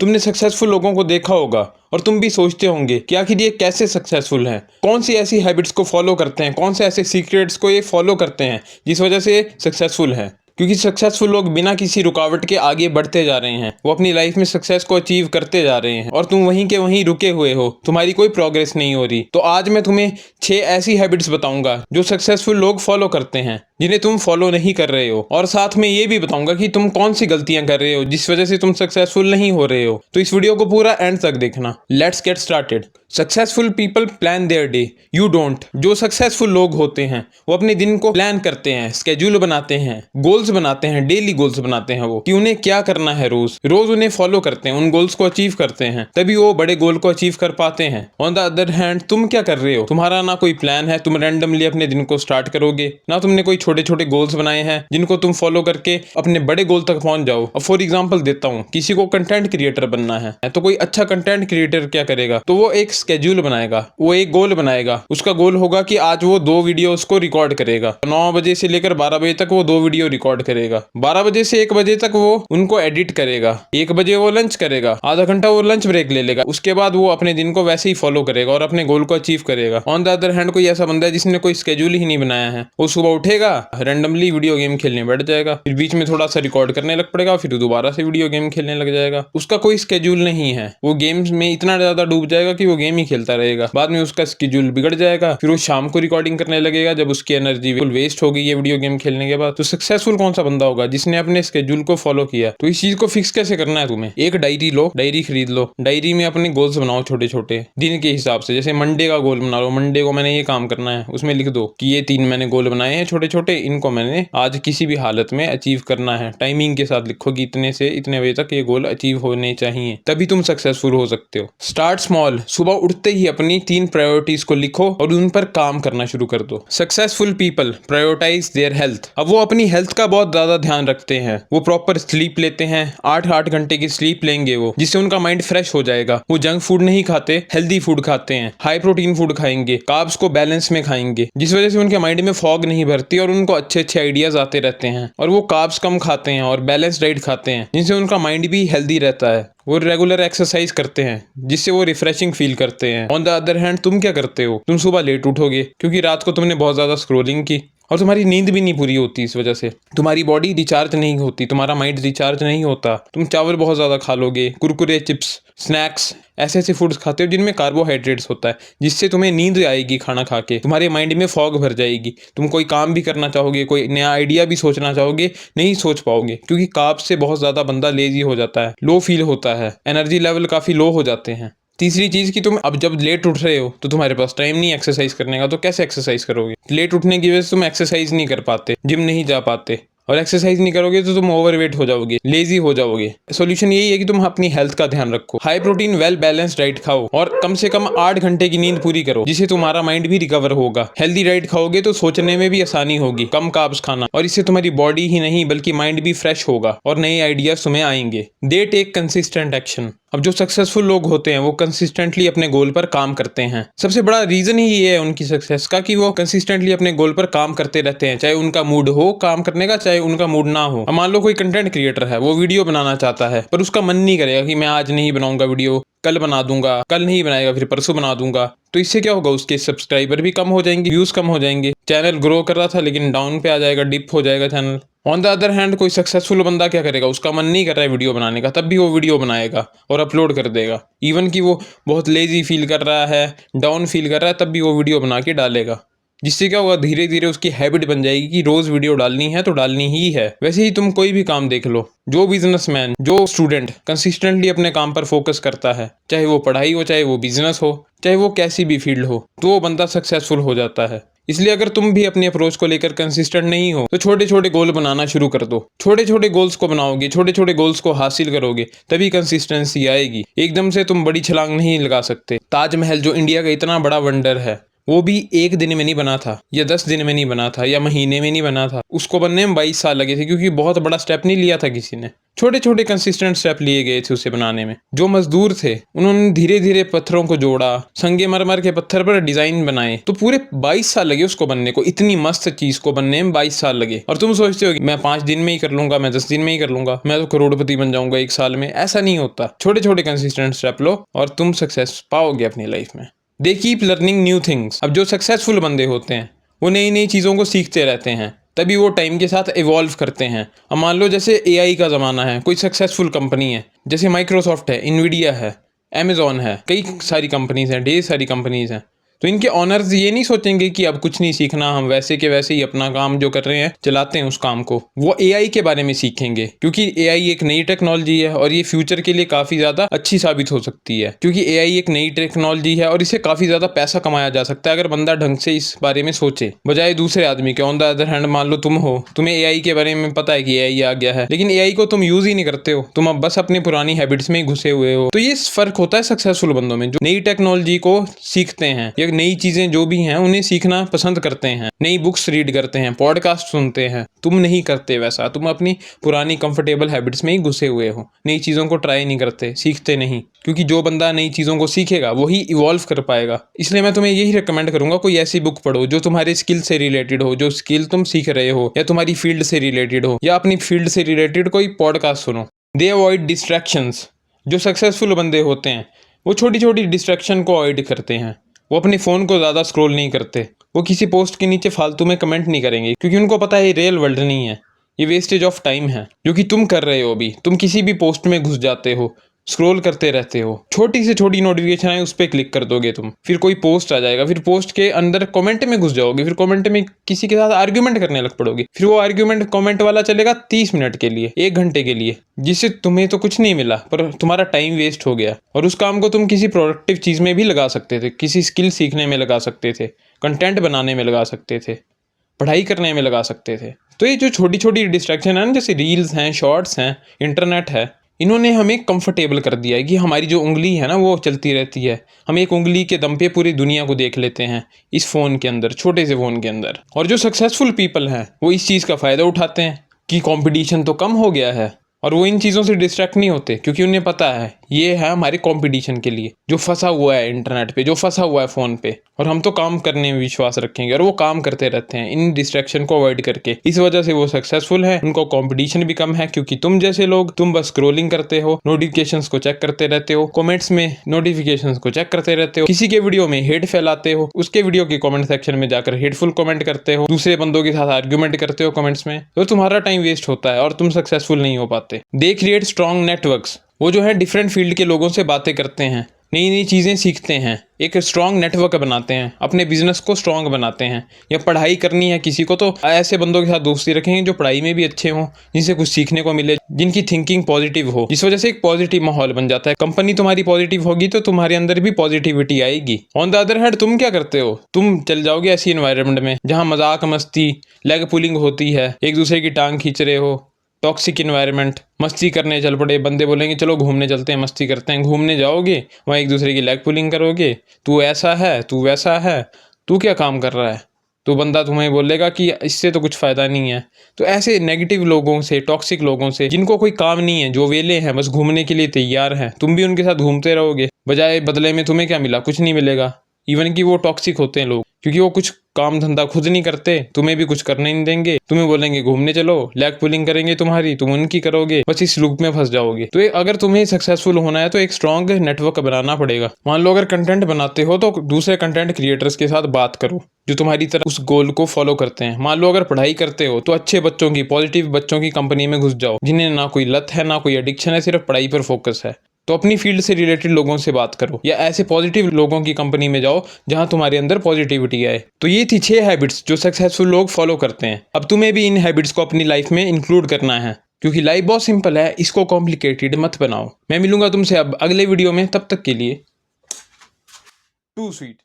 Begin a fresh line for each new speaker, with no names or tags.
तुमने सक्सेसफुल लोगों को देखा होगा और तुम भी सोचते होंगे कि आखिर ये कैसे सक्सेसफुल हैं, कौन सी ऐसी हैबिट्स को फॉलो करते हैं, कौन से ऐसे सीक्रेट्स को ये फॉलो करते हैं जिस वजह से सक्सेसफुल हैं। क्योंकि सक्सेसफुल लोग बिना किसी रुकावट के आगे बढ़ते जा रहे हैं, वो अपनी लाइफ में सक्सेस को अचीव करते जा रहे हैं और तुम वहीं के वहीं रुके हुए हो, तुम्हारी कोई प्रोग्रेस नहीं हो रही। तो आज मैं तुम्हें 6 ऐसी हैबिट्स बताऊंगा जो सक्सेसफुल लोग फॉलो करते हैं, जिन्हें तुम फॉलो नहीं कर रहे हो, और साथ में ये भी बताऊंगा कि तुम कौन सी गलतियां कर रहे हो जिस वजह से तुम सक्सेसफुल नहीं हो रहे हो। तो इस वीडियो को पूरा एंड तक देखना। Let's get started. Successful people plan their day, you don't. जो सक्सेसफुल लोग होते हैं वो अपने दिन को प्लान करते हैं, स्केड्यूल बनाते हैं, गोल्स बनाते हैं, डेली गोल्स बनाते हैं वो कि उन्हें क्या करना है, रोज रोज उन्हें फॉलो करते हैं, उन गोल्स को अचीव करते हैं, तभी वो बड़े गोल को अचीव कर पाते हैं। ऑन द अदर हैंड तुम क्या कर रहे हो? तुम्हारा ना कोई प्लान है, तुम रैंडमली अपने दिन को स्टार्ट करोगे, ना तुमने कोई छोटे छोटे गोल्स बनाए हैं जिनको तुम फॉलो करके अपने बड़े गोल तक पहुंच जाओ। अब फॉर एग्जांपल देता हूं, किसी को कंटेंट क्रिएटर बनना है तो कोई अच्छा कंटेंट क्रिएटर क्या करेगा? तो वो एक स्केड्यूल बनाएगा, वो एक गोल बनाएगा। उसका गोल होगा कि आज वो 2 वीडियोस को रिकॉर्ड करेगा, 9 बजे से लेकर 12 बजे तक वो 2 वीडियो रिकॉर्ड करेगा, 12 बजे से 1 बजे तक वो उनको एडिट करेगा, 1 बजे वो लंच करेगा, आधा घंटा वो लंच ब्रेक ले लेगा, उसके बाद वो अपने दिन को वैसे ही फॉलो करेगा और अपने गोल को अचीव करेगा। ऑन द अदर हैंड कोई ऐसा बंदा है जिसने कोई स्केड्यूल ही नहीं बनाया है, वो सुबह उठेगा, रैंडमली वीडियो गेम खेलने बैठ जाएगा, फिर बीच में थोड़ा सा रिकॉर्ड करने लग पड़ेगा, फिर दोबारा से वीडियो गेम खेलने लग जाएगा। उसका कोई स्केड्यूल नहीं है, वो गेम्स में इतना ज्यादा डूब जाएगा कि वो गेम ही खेलता रहेगा। बाद में उसका स्केड्यूल बिगड़ जाएगा, फिर वो शाम को रिकॉर्डिंग करने लगेगा जब उसकी एनर्जी बिल्कुल वेस्ट हो गई है वीडियो गेम खेलने के बाद। तो सक्सेसफुल कौन सा बंदा होगा? जिसने अपने स्केड्यूल को फॉलो किया। तो इस चीज को फिक्स कैसे करना है? तुम्हें एक डायरी लो, डायरी खरीद लो, डायरी में अपने गोल्स बनाओ छोटे छोटे दिन के हिसाब से। जैसे मंडे का गोल बना लो, मंडे को मैंने ये काम करना है, उसमें लिख दो कि ये 3 मैंने गोल बनाए हैं छोटे छोटे, इनको मैंने आज किसी भी हालत में अचीव करना है। टाइमिंग के साथ लिखो कि इतने से इतने बजे तक ये गोल अचीव होने चाहिए, तभी तुम सक्सेसफुल हो सकते हो। स्टार्ट स्मॉल, सुबह उठते ही अपनी 3 प्रायोरिटीज को लिखो और उन पर काम करना शुरू कर दो। Successful people prioritise their health. अब वो अपनी हेल्थ का बहुत ज्यादा ध्यान रखते हैं, वो प्रॉपर स्लीप लेते हैं, 8-8 घंटे की स्लीप लेंगे वो, जिससे उनका माइंड फ्रेश हो जाएगा। वो जंक फूड नहीं खाते, हेल्दी फूड खाते हैं, हाई प्रोटीन फूड खाएंगे, कार्ब्स को बैलेंस में खाएंगे, जिस वजह से उनके माइंड में फॉग नहीं भरती और उनको अच्छे अच्छे आइडियाज आते रहते हैं। और वो कार्ब्स कम खाते हैं और बैलेंस डाइट खाते हैं, जिनसे उनका माइंड भी हेल्दी रहता है। वो रेगुलर एक्सरसाइज करते हैं, जिससे वो रिफ्रेशिंग फील करते हैं। ऑन द अदर हैंड तुम क्या करते हो? तुम सुबह लेट उठोगे क्योंकि रात को तुमने बहुत ज्यादा स्क्रोलिंग की और तुम्हारी नींद भी नहीं पूरी होती, इस वजह से तुम्हारी बॉडी रिचार्ज नहीं होती, तुम्हारा माइंड रिचार्ज नहीं होता। तुम चावल बहुत ज्यादा खा लोगे, कुरकुरे, चिप्स, स्नैक्स, ऐसे ऐसे फूड्स खाते हो जिनमें कार्बोहाइड्रेट्स होता है, जिससे तुम्हें नींद आएगी। खाना खा के तुम्हारे माइंड में फॉग भर जाएगी, तुम कोई काम भी करना चाहोगे, कोई नया आइडिया भी सोचना चाहोगे, नहीं सोच पाओगे, क्योंकि कार्ब्स से बहुत ज्यादा बंदा लेजी हो जाता है, लो फील होता है, एनर्जी लेवल काफी लो हो जाते हैं। तीसरी चीज कि तुम अब जब लेट उठ रहे हो तो तुम्हारे पास टाइम नहीं एक्सरसाइज करने का, तो कैसे एक्सरसाइज करोगे? लेट उठने की वजह से तुम एक्सरसाइज नहीं कर पाते, जिम नहीं जा पाते, और एक्सरसाइज नहीं करोगे तो तुम ओवरवेट हो जाओगे, लेजी हो जाओगे। सॉल्यूशन यही है कि तुम अपनी हेल्थ का ध्यान रखो, high protein well balanced diet खाओ और कम से कम 8 घंटे की नींद पूरी करो, जिससे तुम्हारा माइंड भी रिकवर होगा। हेल्दी डाइट खाओगे तो सोचने में भी आसानी होगी, कम कार्ब्स खाना, और इससे तुम्हारी बॉडी ही नहीं बल्कि माइंड भी फ्रेश होगा और नए आइडियाज तुम्हें आएंगे। They take consistent action. अब जो सक्सेसफुल लोग होते हैं वो कंसिस्टेंटली अपने गोल पर काम करते हैं। सबसे बड़ा रीजन ही ये है उनकी सक्सेस का कि वो कंसिस्टेंटली अपने गोल पर काम करते रहते हैं, चाहे उनका मूड हो काम करने का, चाहे उनका मूड ना हो। अब मान लो कोई कंटेंट क्रिएटर है, वो वीडियो बनाना चाहता है पर उसका मन नहीं करेगा कि मैं आज नहीं बनाऊंगा वीडियो, कल बना दूंगा, कल नहीं बनाएगा फिर परसों बना दूंगा। तो इससे क्या होगा? उसके सब्सक्राइबर भी कम हो जाएंगे, व्यूज कम हो जाएंगे, चैनल ग्रो कर रहा था लेकिन डाउन पे आ जाएगा, डिप हो जाएगा channel. On the other hand कोई सक्सेसफुल बंदा क्या करेगा? उसका मन नहीं कर रहा है वीडियो बनाने का, तब भी वो वीडियो बनाएगा और अपलोड कर देगा। इवन कि वो बहुत लेजी फील कर रहा है, डाउन फील कर रहा है, तब भी वो वीडियो बना के डालेगा। जिससे क्या होगा? धीरे धीरे उसकी हैबिट बन जाएगी कि रोज वीडियो डालनी है तो डालनी ही है। वैसे ही तुम कोई भी काम देख लो, जो बिजनेसमैन, जो स्टूडेंट कंसिस्टेंटली अपने काम पर फोकस करता है, चाहे वो पढ़ाई हो, चाहे वो बिजनेस हो, चाहे वो कैसी भी फील्ड हो, तो वो बंदा सक्सेसफुल हो जाता है। इसलिए अगर तुम भी अपनी अप्रोच को लेकर कंसिस्टेंट नहीं हो तो छोटे छोटे गोल बनाना शुरू कर दो। छोटे छोटे गोल्स को बनाओगे, छोटे छोटे गोल्स को हासिल करोगे, तभी कंसिस्टेंसी आएगी। एकदम से तुम बड़ी छलांग नहीं लगा सकते। ताजमहल जो इंडिया का इतना बड़ा वंडर है, वो भी एक दिन में नहीं बना था, या 10 दिन में नहीं बना था, या महीने में नहीं बना था। उसको बनने में 22 साल लगे थे, क्योंकि बहुत बड़ा स्टेप नहीं लिया था किसी ने। छोटे छोटे कंसिस्टेंट स्टेप लिए गए थे उसे बनाने में। जो मजदूर थे उन्होंने धीरे धीरे पत्थरों को जोड़ा, संगमरमर के पत्थर पर डिजाइन बनाए, तो पूरे 22 साल लगे उसको बनने को। इतनी मस्त चीज को बनने में 22 साल लगे। और तुम सोचते हो कि मैं 5 दिन में ही कर लूंगा, मैं 10 दिन में ही कर लूंगा, मैं तो करोड़पति बन जाऊंगा 1 साल में। ऐसा नहीं होता। छोटे छोटे कंसिस्टेंट स्टेप लो और तुम सक्सेस पाओगे अपनी लाइफ में। They keep learning new things. अब जो सक्सेसफुल बंदे होते हैं वो नई नई चीज़ों को सीखते रहते हैं, तभी वो टाइम के साथ इवॉल्व करते हैं। अब मान लो जैसे एआई का ज़माना है, कोई सक्सेसफुल कंपनी है, जैसे माइक्रोसॉफ्ट है, इन्विडिया है, अमेजोन है, कई सारी कंपनीज हैं, ढेर सारी कंपनीज हैं। तो इनके ऑनर्स ये नहीं सोचेंगे कि अब कुछ नहीं सीखना, हम वैसे के वैसे ही अपना काम जो कर रहे हैं चलाते हैं उस काम को। वो एआई के बारे में सीखेंगे, क्योंकि एआई एक नई टेक्नोलॉजी है और ये फ्यूचर के लिए काफ़ी ज़्यादा अच्छी साबित हो सकती है। क्योंकि एआई एक नई टेक्नोलॉजी है और इससे काफ़ी ज़्यादा पैसा कमाया जा सकता है अगर बंदा ढंग से इस बारे में सोचे, बजाय दूसरे आदमी के। ऑन द अदर हैंड, मान लो तुम हो, तुम्हें एआई के बारे में पता है कि एआई आ गया है, लेकिन एआई को तुम यूज़ ही नहीं करते हो, तुम अब बस अपनी पुरानी हैबिट्स में ही घुसे हुए हो। तो ये फर्क होता है सक्सेसफुल बंदों में, जो नई टेक्नोलॉजी को सीखते हैं या नई चीज़ें जो भी हैं उन्हें सीखना पसंद करते हैं, नई बुक्स रीड करते हैं, पॉडकास्ट सुनते हैं। तुम नहीं करते वैसा, तुम अपनी पुरानी कंफर्टेबल हैबिट्स में ही घुसे हुए हो, नई चीज़ों को ट्राई नहीं करते, सीखते नहीं। क्योंकि जो बंदा नई चीज़ों को सीखेगा वही इवॉल्व कर पाएगा। इसलिए मैं तुम्हें यही रिकमेंड करूंगा, कोई ऐसी बुक पढ़ो जो तुम्हारे स्किल से रिलेटेड हो, जो स्किल तुम सीख रहे हो, या तुम्हारी फील्ड से रिलेटेड हो, या अपनी फील्ड से रिलेटेड कोई पॉडकास्ट सुनो। दे अवॉइड डिस्ट्रैक्शंस। जो सक्सेसफुल बंदे होते हैं वो छोटी छोटी डिस्ट्रैक्शन को अवॉइड करते हैं। वो अपने फ़ोन को ज़्यादा स्क्रॉल नहीं करते, वो किसी पोस्ट के नीचे फालतू में कमेंट नहीं करेंगे, क्योंकि उनको पता है ये रियल वर्ल्ड नहीं है, ये वेस्टेज ऑफ टाइम है। जो कि तुम कर रहे हो अभी, तुम किसी भी पोस्ट में घुस जाते हो, स्क्रॉल करते रहते हो, छोटी से छोटी नोटिफिकेशन आए उस पर क्लिक कर दोगे तुम, फिर कोई पोस्ट आ जाएगा, फिर पोस्ट के अंदर कमेंट में घुस जाओगे, फिर कमेंट में किसी के साथ आर्ग्यूमेंट करने लग पड़ोगे, फिर वो आर्ग्यूमेंट कमेंट वाला चलेगा 30 मिनट के लिए, 1 घंटे के लिए, जिससे तुम्हें तो कुछ नहीं मिला पर तुम्हारा टाइम वेस्ट हो गया। और उस काम को तुम किसी प्रोडक्टिव चीज़ में भी लगा सकते थे, किसी स्किल सीखने में लगा सकते थे, कंटेंट बनाने में लगा सकते थे, पढ़ाई करने में लगा सकते थे। तो ये जो छोटी छोटी डिस्ट्रैक्शन है ना, जैसे रील्स हैं, शॉर्ट्स हैं, इंटरनेट है, इन्होंने हमें कंफर्टेबल कर दिया है कि हमारी जो उंगली है ना वो चलती रहती है। हम एक उंगली के दम पे पूरी दुनिया को देख लेते हैं इस फ़ोन के अंदर, छोटे से फ़ोन के अंदर। और जो सक्सेसफुल पीपल हैं वो इस चीज़ का फ़ायदा उठाते हैं कि कंपटीशन तो कम हो गया है, और वो इन चीज़ों से डिस्ट्रैक्ट नहीं होते, क्योंकि उन्हें पता है ये है हमारे कंपटीशन के लिए, जो फंसा हुआ है इंटरनेट पे, जो फंसा हुआ है फ़ोन पे, और हम तो काम करने में विश्वास रखेंगे। और वो काम करते रहते हैं इन डिस्ट्रैक्शन को अवॉइड करके। इस वजह से वो सक्सेसफुल है, उनको कंपटीशन भी कम है, क्योंकि तुम जैसे लोग, तुम बस स्क्रोलिंग करते हो, नोटिफिकेशंस को चेक करते रहते हो, कमेंट्स में नोटिफिकेशंस को चेक करते रहते हो, किसी के वीडियो में हेट फैलाते हो, उसके वीडियो के कमेंट सेक्शन में जाकर हेटफुल कमेंट करते हो, दूसरे बंदों के साथ आर्ग्यूमेंट करते हो कमेंट्स में, तो तुम्हारा टाइम वेस्ट होता है और तुम सक्सेसफुल नहीं हो पाते। They create strong networks. वो जो है डिफरेंट फील्ड के लोगों से बातें करते हैं, नई नई चीज़ें सीखते हैं, एक स्ट्रॉन्ग नेटवर्क बनाते हैं, अपने बिजनेस को स्ट्रॉन्ग बनाते हैं। या पढ़ाई करनी है किसी को, तो ऐसे बंदों के साथ दोस्ती रखेंगे जो पढ़ाई में भी अच्छे हों, जिनसे कुछ सीखने को मिले, जिनकी थिंकिंग पॉजिटिव हो, जिस वजह से एक पॉजिटिव माहौल बन जाता है। कंपनी तुम्हारी पॉजिटिव होगी तो तुम्हारे अंदर भी पॉजिटिविटी आएगी। ऑन द अदर हैंड, तुम क्या करते हो, तुम चल जाओगे ऐसी एनवायरनमेंट में जहाँ मजाक मस्ती, लेग पुलिंग होती है, एक दूसरे की टांग खींच रहे हो, टॉक्सिक इन्वायरमेंट, मस्ती करने चल पड़े, बंदे बोलेंगे चलो घूमने चलते हैं, मस्ती करते हैं, घूमने जाओगे वहाँ एक दूसरे की लेग पुलिंग करोगे, तू ऐसा है, तू वैसा है, तू क्या काम कर रहा है, तो बंदा तुम्हें बोलेगा कि इससे तो कुछ फ़ायदा नहीं है। तो ऐसे नेगेटिव लोगों से, टॉक्सिक लोगों से, जिनको कोई काम नहीं है, जो वेले हैं, बस घूमने के लिए तैयार हैं, तुम भी उनके साथ घूमते रहोगे, बजाय बदले में तुम्हें क्या मिला, कुछ नहीं मिलेगा। इवन कि वो टॉक्सिक होते हैं लोग, क्योंकि वो कुछ काम धंधा खुद नहीं करते, तुम्हें भी कुछ करने नहीं देंगे, तुम्हें बोलेंगे घूमने चलो, लेग पुलिंग करेंगे तुम्हारी, तुम उनकी करोगे, बस इस लूप में फंस जाओगे। तो अगर तुम्हें सक्सेसफुल होना है तो एक स्ट्रॉन्ग नेटवर्क बनाना पड़ेगा। मान लो अगर कंटेंट बनाते हो तो दूसरे कंटेंट क्रिएटर्स के साथ बात करो जो तुम्हारी तरह उस गोल को फॉलो करते हैं। मान लो अगर पढ़ाई करते हो तो अच्छे बच्चों की, पॉजिटिव बच्चों की कंपनी में घुस जाओ, जिन्हें ना कोई लत है, ना कोई एडिक्शन है, सिर्फ पढ़ाई पर फोकस है। तो अपनी फील्ड से रिलेटेड लोगों से बात करो, या ऐसे पॉजिटिव लोगों की कंपनी में जाओ जहां तुम्हारे अंदर पॉजिटिविटी आए। तो ये थी 6 हैबिट्स जो सक्सेसफुल लोग फॉलो करते हैं। अब तुम्हें भी इन हैबिट्स को अपनी लाइफ में इंक्लूड करना है, क्योंकि लाइफ बहुत सिंपल है, इसको कॉम्प्लिकेटेड मत बनाओ। मैं मिलूंगा तुमसे अब अगले वीडियो में, तब तक के लिए टू स्वीट।